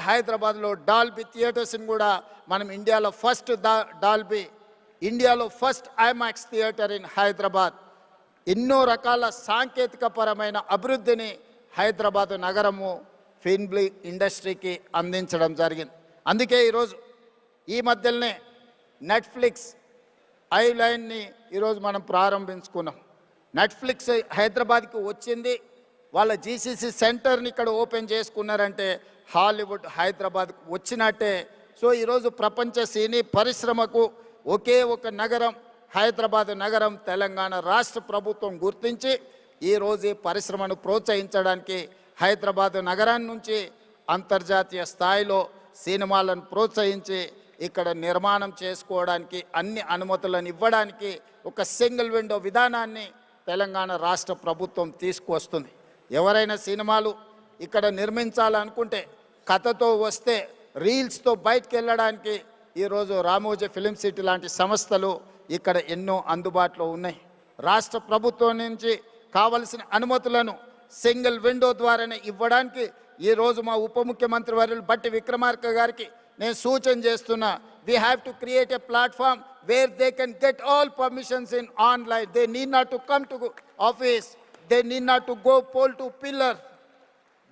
హైదరాబాద్లో డాల్బీ థియేటర్స్ని కూడా మనం ఇండియాలో ఫస్ట్ డాల్బీ, ఇండియాలో first IMAX theatre in Hyderabad. ఎన్నో రకాల సాంకేతికపరమైన అభివృద్ధిని హైదరాబాద్ నగరము ఫిల్మ్ ఇండస్ట్రీకి అందించడం జరిగింది. అందుకే ఈరోజు ఈ మధ్యలోనే నెట్ఫ్లిక్స్ ఐలైన్ని ఈరోజు మనం ప్రారంభించుకున్నాం. నెట్ఫ్లిక్స్ హైదరాబాద్కి వచ్చింది, వాళ్ళ జీసీసీ సెంటర్ని ఇక్కడ ఓపెన్ చేసుకున్నారంటే హాలీవుడ్ హైదరాబాద్కు వచ్చినట్టే. సో ఈరోజు ప్రపంచ సినీ పరిశ్రమకు ఒకే ఒక నగరం హైదరాబాద్ నగరం తెలంగాణ రాష్ట్ర ప్రభుత్వం గుర్తించి ఈరోజు ఈ పరిశ్రమను ప్రోత్సహించడానికి హైదరాబాద్ నగరాన్ని నుంచి అంతర్జాతీయ స్థాయిలో సినిమాలను ప్రోత్సహించి ఇక్కడ నిర్మాణం చేసుకోవడానికి అన్ని అనుమతులను ఇవ్వడానికి ఒక సింగిల్ విండో విధానాన్ని తెలంగాణ రాష్ట్ర ప్రభుత్వం తీసుకువస్తుంది. ఎవరైనా సినిమాలు ఇక్కడ నిర్మించాలనుకుంటే కథతో వస్తే రీల్స్తో బయటకు వెళ్ళడానికి ఈరోజు రామోజీ ఫిలిం సిటీ లాంటి సంస్థలు ఇక్కడ ఎన్నో అందుబాటులో ఉన్నాయి. రాష్ట్ర ప్రభుత్వం నుంచి కావలసిన అనుమతులను సింగిల్ విండో ద్వారానే ఇవ్వడానికి ఈరోజు మా ఉప ముఖ్యమంత్రి వర్యులు బట్టి విక్రమార్క గారికి నేను సూచన చేస్తున్నా. We have to create a platform where they can get all permissions in online. They need not to come to office, they need not to go pole to pillar,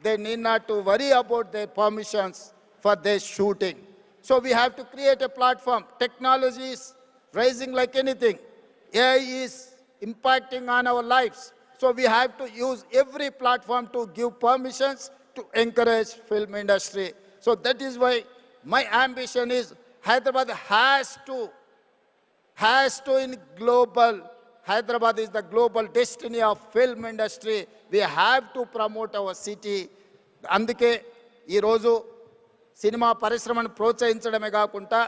they need not to worry about their permissions for their shooting. So we have to create a platform. Technology is rising like anything. AI is impacting on our lives. So we have to use every platform to give permissions to encourage film industry. So that is why my ambition is Hyderabad has to in global. Hyderabad is the global destiny of film industry. We have to promote our city. అందుకే ఈరోజు cinema పరిశ్రమను ప్రోత్సహించడమే కాకుండా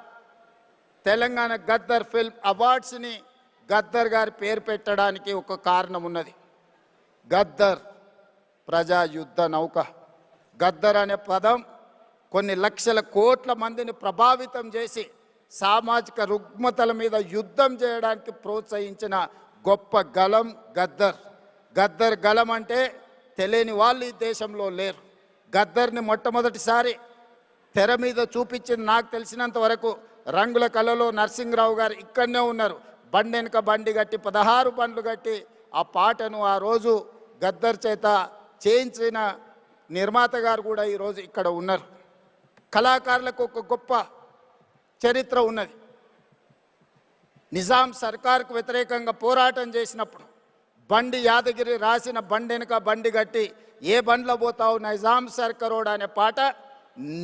Telangana Gaddar film అవార్డ్స్ని Gaddar గారి పేరు పెట్టడానికి ఒక కారణం ఉన్నది. గద్దర్ ప్రజా యుద్ధ నౌక. గద్దర్ అనే పదం కొన్ని లక్షల కోట్ల మందిని ప్రభావితం చేసి సామాజిక రుగ్మతల మీద యుద్ధం చేయడానికి ప్రోత్సహించిన గొప్ప గలం గద్దర్. గద్దర్ గలం అంటే తెలియని వాళ్ళు ఈ దేశంలో లేరు. గద్దర్ని మొట్టమొదటిసారి తెర మీద చూపించింది నాకు తెలిసినంత వరకు రంగుల కళలో నరసింహరావు గారు ఇక్కడనే ఉన్నారు. బండి వెనుక బండి కట్టి 16 బండ్లు కట్టి ఆ పాటను ఆ రోజు గద్దర్ చేత చేయించిన నిర్మాత గారు కూడా ఈరోజు ఇక్కడ ఉన్నారు. కళాకారులకు ఒక గొప్ప చరిత్ర ఉన్నది. నిజాం సర్కార్కు వ్యతిరేకంగా పోరాటం చేసినప్పుడు బండి యాదగిరి రాసిన బండి వెనుక బండి కట్టి ఏ బండ్లో పోతావు నిజాం సర్కారోడ్ అనే పాట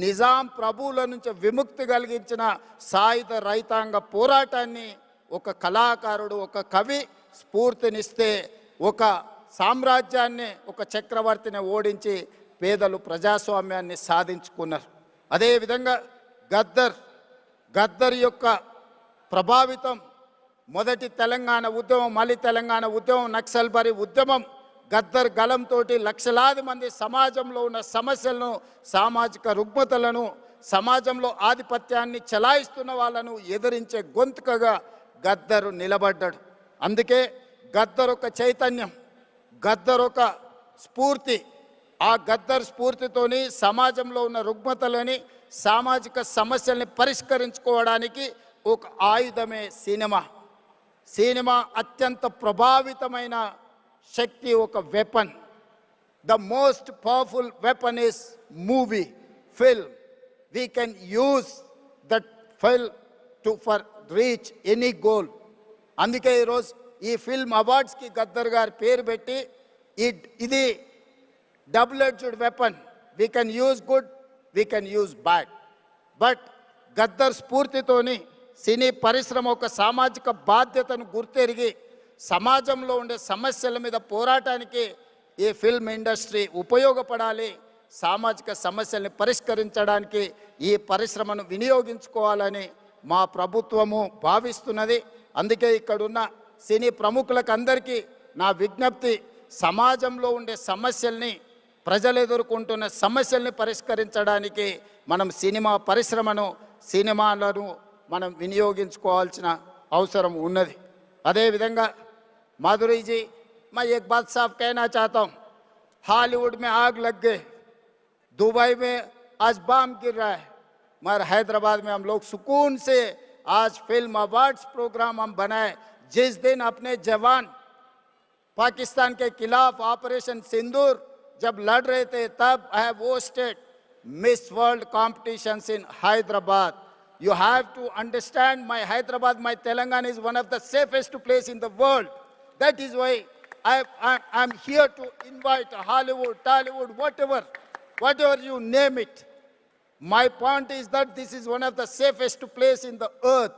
నిజాం ప్రభువుల నుంచి విముక్తి కలిగించిన సాయుధ రైతాంగ పోరాటాన్ని ఒక కళాకారుడు ఒక కవి స్ఫూర్తినిస్తే ఒక సామ్రాజ్యాన్ని ఒక చక్రవర్తిని ఓడించి పేదలు ప్రజాస్వామ్యాన్ని సాధించుకున్నారు. అదేవిధంగా గద్దర్ యొక్క ప్రభావితం మొదటి తెలంగాణ ఉద్యమం, మళ్ళీ తెలంగాణ ఉద్యమం, నక్సల్బరీ ఉద్యమం గద్దర్ గలంతో లక్షలాది మంది సమాజంలో ఉన్న సమస్యలను, సామాజిక రుగ్మతలను, సమాజంలో ఆధిపత్యాన్ని చెలాయిస్తున్న వాళ్ళను ఎదిరించే గొంతుకగా గద్దరు నిలబడ్డాడు. అందుకే గద్దర్ ఒక చైతన్యం, గద్దర్ ఒక స్ఫూర్తి. ఆ గద్దర్ స్ఫూర్తితోని సమాజంలో ఉన్న రుగ్మతలని, సామాజిక సమస్యల్ని పరిష్కరించుకోవడానికి ఒక ఆయుధమే సినిమా. సినిమా అత్యంత ప్రభావితమైన శక్తి, ఒక weapon. The most powerful weapon is movie, film. We can use that film to for reach any goal. అందుకే ఈరోజు ఈ ఫిల్మ్ అవార్డ్స్కి గద్దర్ గారి పేరు పెట్టి ఇది double edged weapon. We can use good, we can use bad. But Gaddar స్ఫూర్తితోని సినీ పరిశ్రమ ఒక సామాజిక బాధ్యతను గుర్తెరిగి సమాజంలో ఉండే సమస్యల మీద పోరాటానికి ఈ ఫిల్మ్ ఇండస్ట్రీ ఉపయోగపడాలి. సామాజిక సమస్యల్ని పరిష్కరించడానికి ఈ పరిశ్రమను వినియోగించుకోవాలని మా ప్రభుత్వము భావిస్తున్నది. అందుకే ఇక్కడున్న సినీ ప్రముఖులకు అందరికీ నా విజ్ఞప్తి, సమాజంలో ఉండే సమస్యల్ని, ప్రజలు ఎదుర్కొంటున్న సమస్యల్ని పరిష్కరించడానికి మనం సినిమా పరిశ్రమను, సినిమాలను మనం వినియోగించుకోవాల్సిన అవసరం ఉన్నది. అదేవిధంగా माधुरी जी, मैं एक बात साफ कहना चाहता हूँ, हॉलीवुड में आग लग गई, दुबई में आज बम गिर रहा है, मगर हैदराबाद में हम लोग सुकून से आज फिल्म अवार्ड्स प्रोग्राम हम बनाए। जिस दिन अपने जवान पाकिस्तान के खिलाफ ऑपरेशन सिंदूर जब लड़ रहे थे, तब I have hosted miss world competitions in Hyderabad. You have to understand, my Hyderabad, my Telangana is one of the safest place in the world. That is why I'm here to invite Hollywood, Tollywood, whatever you name it. My point is that this is one of the safest place in the earth.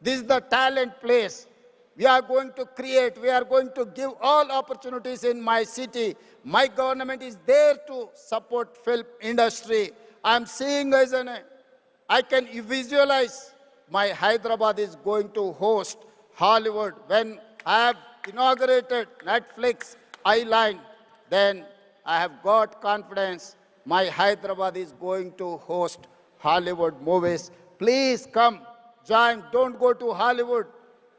This is the talent place. We are going to create, we are going to give all opportunities in my city. My government is there to support film industry. I'm seeing as I can visualize my Hyderabad is going to host Hollywood. When I have inaugurated Netflix Island, then I have got confidence my Hyderabad is going to host Hollywood movies. Please come, join. Don't go to Hollywood.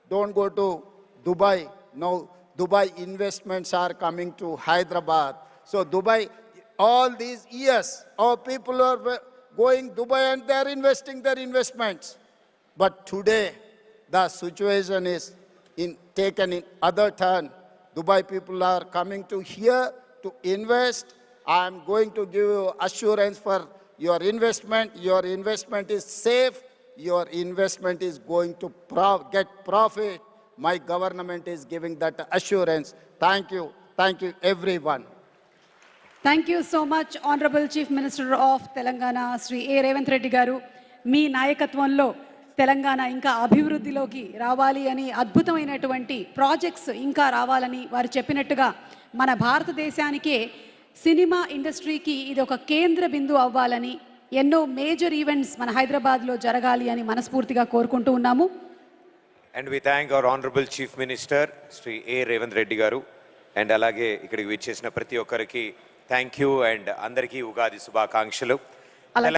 Don't go to Dubai. No, Dubai investments are coming to Hyderabad. So Dubai, all these years, our people are going Dubai and they are investing their investments. But today, the situation is taken in other turn. Dubai people are coming to here to invest. I am going to give you assurance for your investment. Your investment is safe. Your investment is going to get profit. My government is giving that assurance. Thank you. Thank you, everyone. Thank you so much, Honorable Chief Minister of Telangana, Sri A. Revanth Reddy garu. మీ నాయకత్వంలో తెలంగాణ ఇంకా అభివృద్ధిలోకి రావాలి అని అద్భుతమైనటువంటి projects ఇంకా రావాలని వారు చెప్పినట్టుగా మన భారతదేశానికే సినిమా ఇండస్ట్రీకి ఇది ఒక కేంద్ర బిందువు అవ్వాలని ఎన్నో మేజర్ ఈవెంట్స్ మన హైదరాబాద్లో జరగాలి అని మనస్ఫూర్తిగా కోరుకుంటూ ఉన్నాము. And we thank our Honorable Chief Minister, Sri A. Revanth Reddy garu. And అలాగే ఇక్కడికి విచ్చేసిన ప్రతి ఒక్కరికి థ్యాంక్ యూ అండ్ అందరికీ ఉగాది శుభాకాంక్షలు.